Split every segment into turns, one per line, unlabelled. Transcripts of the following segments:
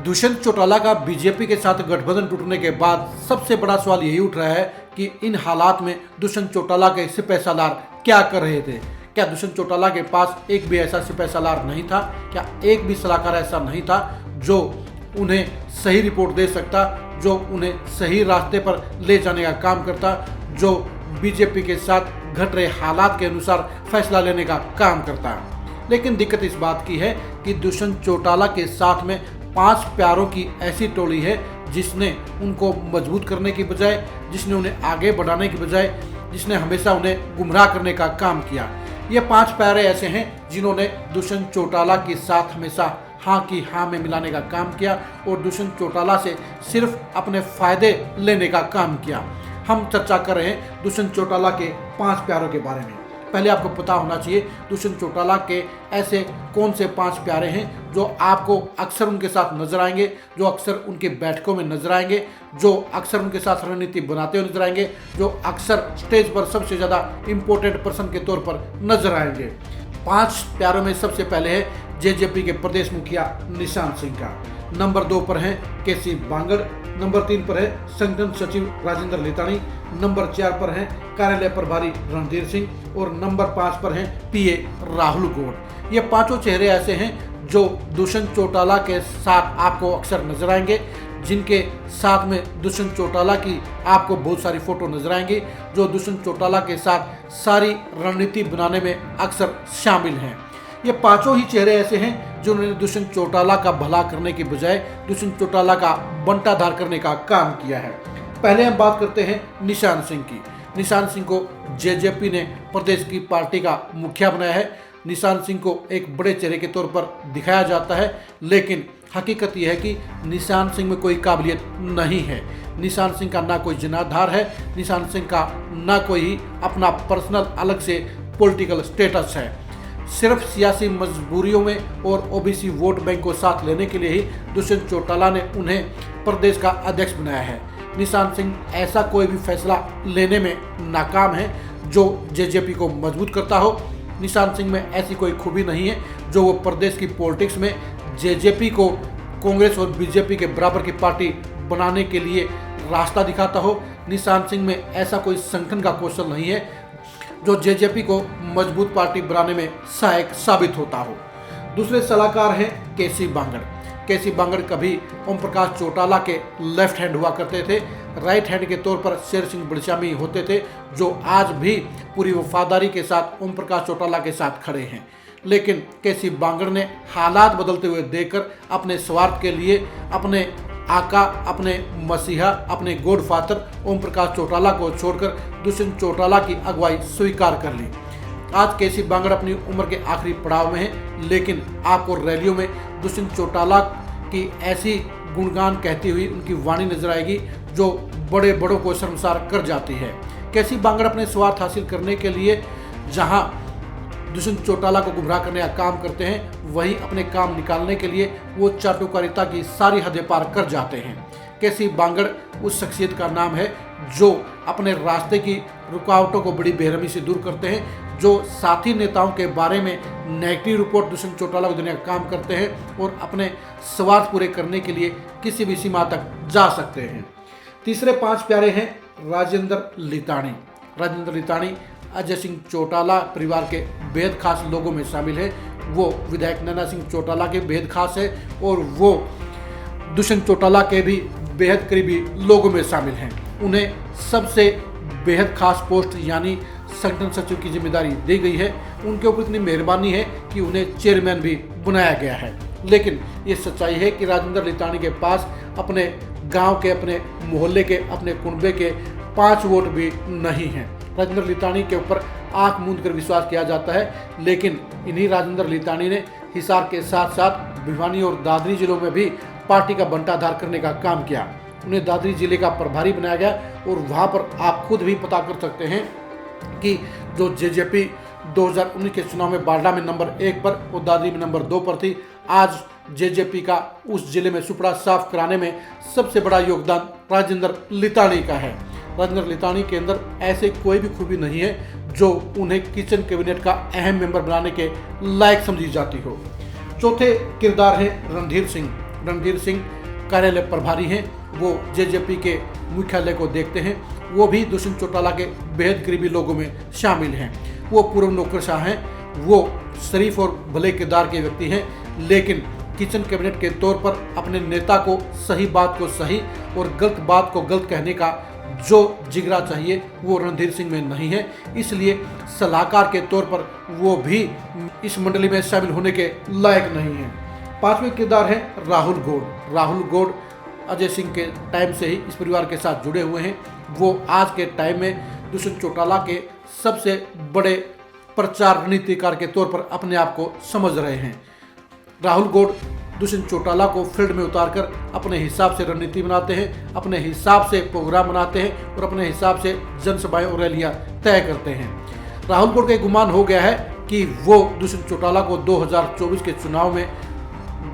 दुष्यंत चौटाला का बीजेपी के साथ गठबंधन टूटने के बाद सबसे बड़ा सवाल यही उठ रहा है कि इन हालात में दुष्यंत चौटाला के सिपह सालार क्या कर रहे थे। क्या दुष्यंत चौटाला के पास एक भी ऐसा सिपह सालार नहीं था? क्या एक भी सलाहकार ऐसा नहीं था जो उन्हें सही रिपोर्ट दे सकता, जो उन्हें सही रास्ते पर ले जाने का काम करता, जो बीजेपी के साथ घट रहे हालात के अनुसार फैसला लेने का काम करता? लेकिन दिक्कत इस बात की है कि दुष्यंत चौटाला के साथ में 5 प्यारों की ऐसी टोली है जिसने उनको मजबूत करने की बजाय, जिसने उन्हें आगे बढ़ाने की बजाय, जिसने हमेशा उन्हें गुमराह करने का काम किया। ये 5 प्यारे ऐसे हैं जिन्होंने दुष्यंत चौटाला के साथ हमेशा हाँ की हाँ में मिलाने का काम किया और दुष्यंत चौटाला से सिर्फ अपने फायदे लेने का काम किया। हम चर्चा कर रहे हैं दुष्यंत चौटाला के 5 प्यारों के बारे में। पहले आपको पता होना चाहिए दुष्यंत चौटाला के ऐसे कौन से 5 प्यारे हैं जो आपको अक्सर उनके साथ नजर आएंगे, जो अक्सर उनके बैठकों में नजर आएंगे, जो अक्सर उनके साथ रणनीति बनाते हुए नजर आएंगे, जो अक्सर स्टेज पर सबसे ज़्यादा इंपॉर्टेंट पर्सन के तौर पर नजर आएंगे। 5 प्यारों में सबसे पहले है जेजेपी के प्रदेश मुखिया निशांत सिंह का। नंबर 2 पर हैं केसी बांगड़, नंबर 3 पर है संगठन सचिव राजेंद्र लितानी, नंबर 4 पर हैं कार्यालय प्रभारी रणधीर सिंह और नंबर 5 पर हैं पीए राहुल गौड़। ये 5 चेहरे ऐसे हैं जो दुष्यंत चौटाला के साथ आपको अक्सर नजर आएंगे, जिनके साथ में दुष्यंत चौटाला की आपको बहुत सारी फोटो नजर आएंगी, जो दुष्यंत चौटाला के साथ सारी रणनीति बनाने में अक्सर शामिल हैं। ये 5 ही चेहरे ऐसे हैं जिन्होंने दुष्यंत चौटाला का भला करने की बजाय दुष्यंत चौटाला का बंटाधार करने का काम किया है। पहले हम बात करते हैं निशांत सिंह की। निशांत सिंह को जेजेपी ने प्रदेश की पार्टी का मुखिया बनाया है। निशांत सिंह को एक बड़े चेहरे के तौर पर दिखाया जाता है, लेकिन हकीकत यह है कि निशांत सिंह में कोई काबिलियत नहीं है। निशांत सिंह का ना कोई जनाधार है, निशांत सिंह का ना कोई अपना पर्सनल अलग से पॉलिटिकल स्टेटस है। सिर्फ सियासी मजबूरियों में और ओबीसी वोट बैंक को साथ लेने के लिए ही दुष्यंत चौटाला ने उन्हें प्रदेश का अध्यक्ष बनाया है। निशांत सिंह ऐसा कोई भी फैसला लेने में नाकाम है जो जेजेपी को मजबूत करता हो। निशांत सिंह में ऐसी कोई खूबी नहीं है जो वो प्रदेश की पॉलिटिक्स में जेजेपी को कांग्रेस और बीजेपी के बराबर की पार्टी बनाने के लिए रास्ता दिखाता हो। निशांत सिंह में ऐसा कोई संगठन का कौशल नहीं है जो जेजेपी को मजबूत पार्टी बनाने में सहायक साबित होता हो। दूसरे सलाहकार हैं केसी बांगड़। केसी बांगड़ कभी ओम प्रकाश चौटाला के लेफ्ट हैंड हुआ करते थे, राइट हैंड के तौर पर शेर सिंह बड़शामी होते थे, जो आज भी पूरी वफादारी के साथ ओम प्रकाश चौटाला के साथ खड़े हैं। लेकिन केसी बांगड़ ने हालात बदलते हुए देखकर अपने स्वार्थ के लिए अपने आका, अपने मसीहा, अपने गॉडफादर ओम प्रकाश चौटाला को छोड़कर दुष्यंत चौटाला की अगुवाई स्वीकार कर ली। आज केसी बांगड़ अपनी उम्र के आखिरी पड़ाव में है, लेकिन आपको रैलियों में दुष्यंत चौटाला की ऐसी गुणगान कहती हुई उनकी वाणी नजर आएगी जो बड़े बड़ों को शर्मसार कर जाती है। केसी बांगड़ अपने स्वार्थ हासिल करने के लिए जहां दुष्यंत चौटाला को गुमराह करने का काम करते हैं, वहीं अपने काम निकालने के लिए वो चाटुकारिता की सारी हदें पार कर जाते हैं। केसी बांगड़ उस शख्सियत का नाम है जो अपने रास्ते की रुकावटों को बड़ी बेरहमी से दूर करते हैं, जो साथी नेताओं के बारे में नेगेटिव रिपोर्ट दुष्यंत चौटाला को देने का काम करते हैं और अपने स्वार्थ पूरे करने के लिए किसी भी सीमा तक जा सकते हैं। तीसरे 5 प्यारे हैं राजेंद्र लितानी। राजेंद्र लितानी अजय सिंह चौटाला परिवार के बेहद खास लोगों में शामिल है। वो विधायक नैना सिंह चौटाला के बेहद खास है और वो दुष्यंत चौटाला के भी बेहद करीबी लोगों में शामिल हैं। उन्हें सबसे बेहद खास पोस्ट यानी संगठन सचिव की जिम्मेदारी दी गई है। उनके ऊपर इतनी मेहरबानी है कि उन्हें चेयरमैन भी बनाया गया है। लेकिन ये सच्चाई है कि राजेंद्र लितानी के पास अपने गांव के, अपने मोहल्ले के, अपने कुनबे के 5 वोट भी नहीं हैं। राजेंद्र लितानी के ऊपर आंख मूंद कर विश्वास किया जाता है, लेकिन इन्हीं राजेंद्र लितानी ने हिसार के साथ साथ भिवानी और दादरी जिलों में भी पार्टी का बंटाधार करने का काम किया। उन्हें दादरी जिले का प्रभारी बनाया गया और वहाँ पर आप खुद भी पता कर सकते हैं कि जो जेजेपी 2019 के चुनाव में बारडा में नंबर 1 पर और दादरी में नंबर 2 पर थी, आज जेजेपी का उस जिले में सुपड़ा साफ कराने में सबसे बड़ा योगदान राजेंद्र लितानी का है। राजेंद्र लितानी के अंदर ऐसे कोई भी खूबी नहीं है जो उन्हें किचन कैबिनेट का अहम मेंबर बनाने के लायक समझी जाती हो। चौथे किरदार हैं रणधीर सिंह। रणधीर सिंह कार्यालय प्रभारी हैं, वो जेजेपी के मुख्यालय को देखते हैं, वो भी दुष्यंत चौटाला के बेहद करीबी लोगों में शामिल हैं। वो पूर्व नौकरशाह हैं, वो शरीफ और भले किरदार के व्यक्ति हैं, लेकिन किचन कैबिनेट के तौर पर अपने नेता को सही बात को सही और गलत बात को गलत कहने का जो जिगरा चाहिए वो रणधीर सिंह में नहीं है। इसलिए सलाहकार के तौर पर वो भी इस मंडली में शामिल होने के लायक नहीं है। पांचवें किरदार है राहुल गौड़। राहुल गौड़ अजय सिंह के टाइम से ही इस परिवार के साथ जुड़े हुए हैं। वो आज के टाइम में दुष्यंत चौटाला के सबसे बड़े प्रचार रणनीतिकार के तौर पर अपने आप को समझ रहे हैं। राहुल गौड़ दुष्यंत चौटाला को फील्ड में उतारकर अपने हिसाब से रणनीति बनाते हैं, अपने हिसाब से प्रोग्राम बनाते हैं और अपने हिसाब से जनसभाएं और रैलियां तय करते हैं। राहुल गौड़ का गुमान हो गया है कि वो दुष्यंत चौटाला को 2024 के चुनाव में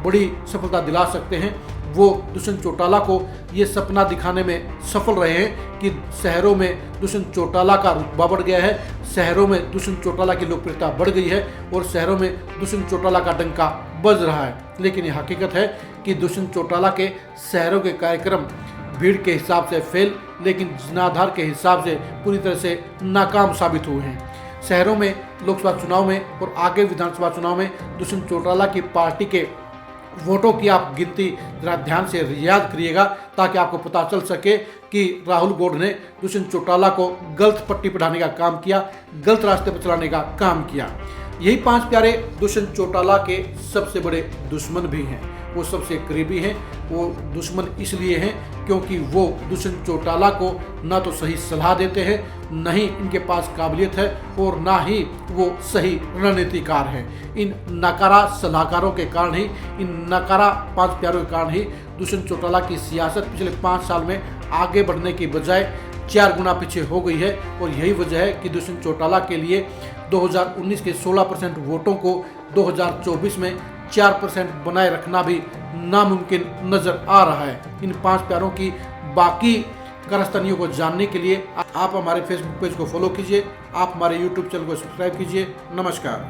बड़ी सफलता दिला सकते हैं। वो दुष्यंत चौटाला को ये सपना दिखाने में सफल रहे हैं कि शहरों में दुष्यंत चौटाला का रुतबा बढ़ गया है, शहरों में दुष्यंत चौटाला की लोकप्रियता बढ़ गई है और शहरों में दुष्यंत चौटाला का डंका बज रहा है। लेकिन ये हकीकत है कि दुष्यंत चौटाला के शहरों के कार्यक्रम भीड़ के हिसाब से फेल, लेकिन जनाधार के हिसाब से पूरी तरह से नाकाम साबित हुए हैं। शहरों में लोकसभा चुनाव में और आगे विधानसभा चुनाव में दुष्यंत चौटाला की पार्टी के वोटों की आप गिनती जरा ध्यान से याद करिएगा, ताकि आपको पता चल सके कि राहुल गौड़ ने दुष्यंत चौटाला को गलत पट्टी पढ़ाने का काम किया, गलत रास्ते पर चलाने का काम किया। यही पांच प्यारे दुष्यंत चौटाला के सबसे बड़े दुश्मन भी हैं, वो सबसे करीबी हैं। वो दुश्मन इसलिए हैं क्योंकि वो दुष्यंत चौटाला को ना तो सही सलाह देते हैं, न ही इनके पास काबिलियत है और ना ही वो सही रणनीतिकार हैं। इन नकारा सलाहकारों के कारण ही, इन नकारा पांच प्यारों के कारण ही दुष्यंत चौटाला की सियासत पिछले 5 साल में आगे बढ़ने की बजाय 4 गुना पीछे हो गई है। और यही वजह है कि दुष्यंत चौटाला के लिए 2019 के 16% वोटों को 2024 में 4% बनाए रखना भी नामुमकिन नजर आ रहा है। इन पांच प्यारों की बाकी कारस्तानियों को जानने के लिए आप हमारे फेसबुक पेज को फॉलो कीजिए, आप हमारे यूट्यूब चैनल को सब्सक्राइब कीजिए। नमस्कार।